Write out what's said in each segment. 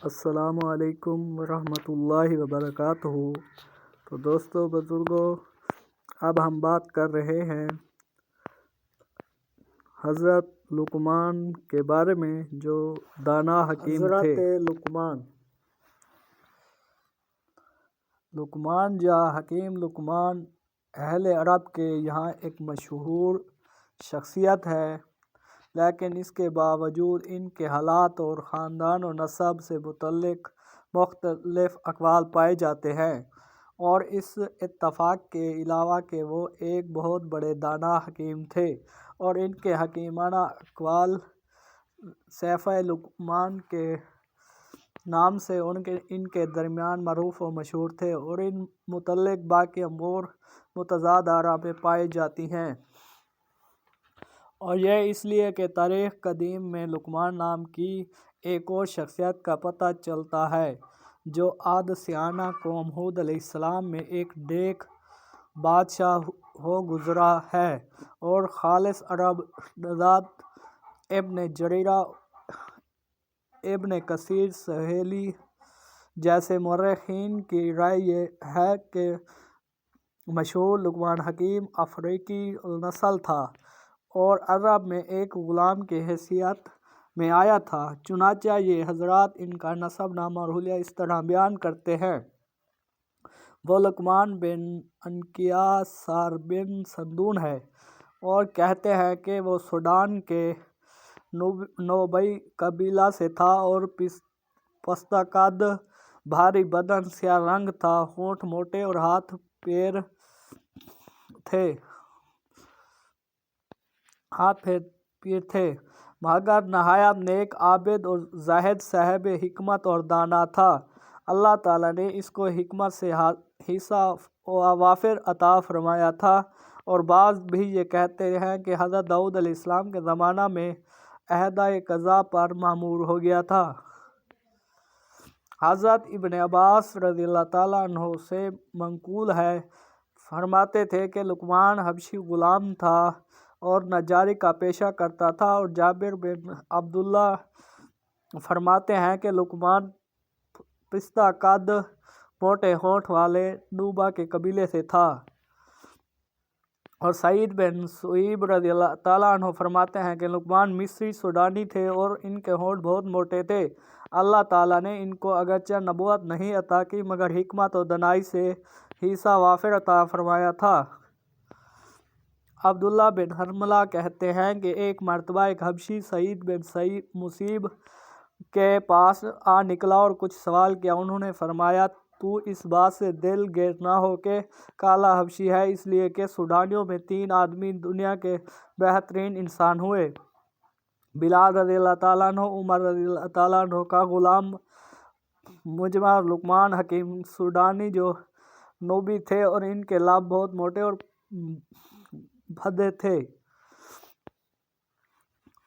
السلام علیکم ورحمۃ اللہ وبرکاتہ۔ تو دوستو بزرگوں، اب ہم بات کر رہے ہیں حضرت لقمان کے بارے میں، جو دانا حکیم تھے۔ حضرت لقمان یا حکیم لقمان اہل عرب کے یہاں ایک مشہور شخصیت ہے، لیکن اس کے باوجود ان کے حالات اور خاندان و نسب سے متعلق مختلف اقوال پائے جاتے ہیں، اور اس اتفاق کے علاوہ کہ وہ ایک بہت بڑے دانا حکیم تھے، اور ان کے حکیمانہ اقوال سیف لقمان کے نام سے ان کے درمیان معروف و مشہور تھے، اور ان متعلق باقی امور متضاد آراء میں پائی جاتی ہیں، اور یہ اس لیے کہ تاریخ قدیم میں لقمان نام کی ایک اور شخصیت کا پتہ چلتا ہے، جو عادسیانہ قوم ہود علیہ السلام میں ایک نیک بادشاہ ہو گزرا ہے، اور خالص عرب نژاد ابن جریرہ، ابن کثیر، سہیلی جیسے مورخین کی رائے یہ ہے کہ مشہور لقمان حکیم افریقی النسل تھا، اور عرب میں ایک غلام کی حیثیت میں آیا تھا۔ چنانچہ یہ حضرات ان کا نسب نامہ اور حلیہ اس طرح بیان کرتے ہیں: وہ لقمان بن انکیاسار بن صندون ہے، اور کہتے ہیں کہ وہ سوڈان کے نوبئی قبیلہ سے تھا، اور پستہ قد، بھاری بدن، سیاہ رنگ تھا، ہونٹ موٹے اور ہاتھ پیر تھے، مگر نہایت نیک، عابد اور زاہد، صاحب حکمت اور دانا تھا۔ اللہ تعالیٰ نے اس کو حکمت سے حصہ وافر عطا فرمایا تھا، اور بعض بھی یہ کہتے ہیں کہ حضرت داؤد علیہ السلام کے زمانہ میں عہدۂ قضا پر مامور ہو گیا تھا۔ حضرت ابن عباس رضی اللہ تعالیٰ عنہ سے منقول ہے، فرماتے تھے کہ لقمان حبشی غلام تھا اور نجاری کا پیشہ کرتا تھا، اور جابر بن عبداللہ فرماتے ہیں کہ لقمان پستہ قد، موٹے ہونٹ والے نوبہ کے قبیلے سے تھا، اور سعید بن سعیب رضی اللہ تعالیٰ عنہ فرماتے ہیں کہ لقمان مصری سوڈانی تھے، اور ان کے ہونٹ بہت موٹے تھے۔ اللہ تعالیٰ نے ان کو اگرچہ نبوت نہیں عطا کی، مگر حکمت و دانائی سے حصہ وافر عطا فرمایا تھا۔ عبداللہ بن حنظلہ کہتے ہیں کہ ایک مرتبہ ایک حبشی سعید بن مسیب کے پاس آ نکلا اور کچھ سوال کیا۔ انہوں نے فرمایا، تو اس بات سے دل گیر نہ ہو کہ کالا حبشی ہے، اس لیے کہ سوڈانیوں میں 3 آدمی دنیا کے بہترین انسان ہوئے: بلال رضی اللہ تعالیٰ عنہ، عمر رضی اللہ تعالیٰ عنہ کا غلام مجمع، اور لقمان حکیم سوڈانی جو نوبی تھے، اور ان کے لب بہت موٹے اور بھدے تھے۔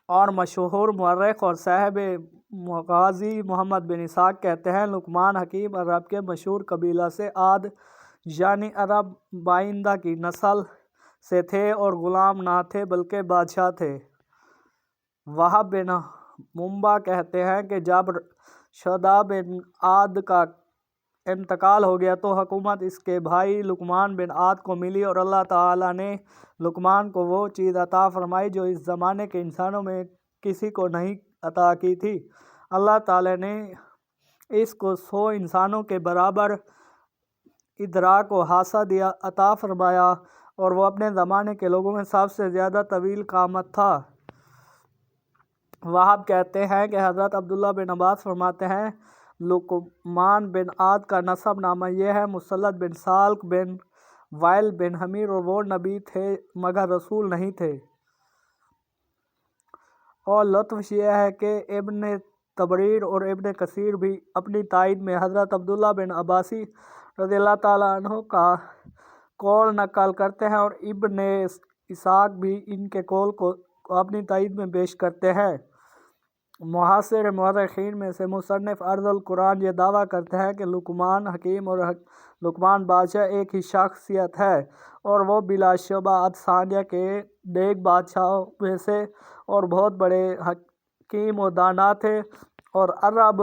اور مشہور مورخ اور صاحب مغازی محمد بن اسحاق کہتے ہیں، لقمان حکیم عرب کے مشہور قبیلہ سے عاد یعنی عرب بائندہ کی نسل سے تھے، اور غلام نہ تھے بلکہ بادشاہ تھے۔ وہب بن منبع کہتے ہیں کہ جب شداد بن عاد کا انتقال ہو گیا تو حکومت اس کے بھائی لقمان بن عاد کو ملی، اور اللہ تعالیٰ نے لقمان کو وہ چیز عطا فرمائی جو اس زمانے کے انسانوں میں کسی کو نہیں عطا کی تھی۔ اللہ تعالیٰ نے اس کو 100 انسانوں کے برابر ادراک و حاسہ عطا فرمایا، اور وہ اپنے زمانے کے لوگوں میں سب سے زیادہ طویل قامت تھا۔ وہب کہتے ہیں کہ حضرت عبداللہ بن عباس فرماتے ہیں، لقمان بن عاد کا نسب نامہ یہ ہے: مسلط بن سالک بن وائل بن حمیر، اور وہ نبی تھے مگر رسول نہیں تھے۔ اور لطف یہ ہے کہ ابن طبریر اور ابن کثیر بھی اپنی تائید میں حضرت عبداللہ بن عباس رضی اللہ تعالیٰ عنہ کا قول نقل کرتے ہیں، اور ابن اسحاق بھی ان کے قول کو اپنی تائید میں پیش کرتے ہیں۔ معاصر مورخین میں سے مصنف ارض القرآن یہ دعویٰ کرتے ہیں کہ لقمان حکیم اور لقمان بادشاہ ایک ہی شخصیت ہے، اور وہ بلا شبہ عادسیانہ کے نیک بادشاہوں میں سے اور بہت بڑے حکیم و دانا تھے، اور عرب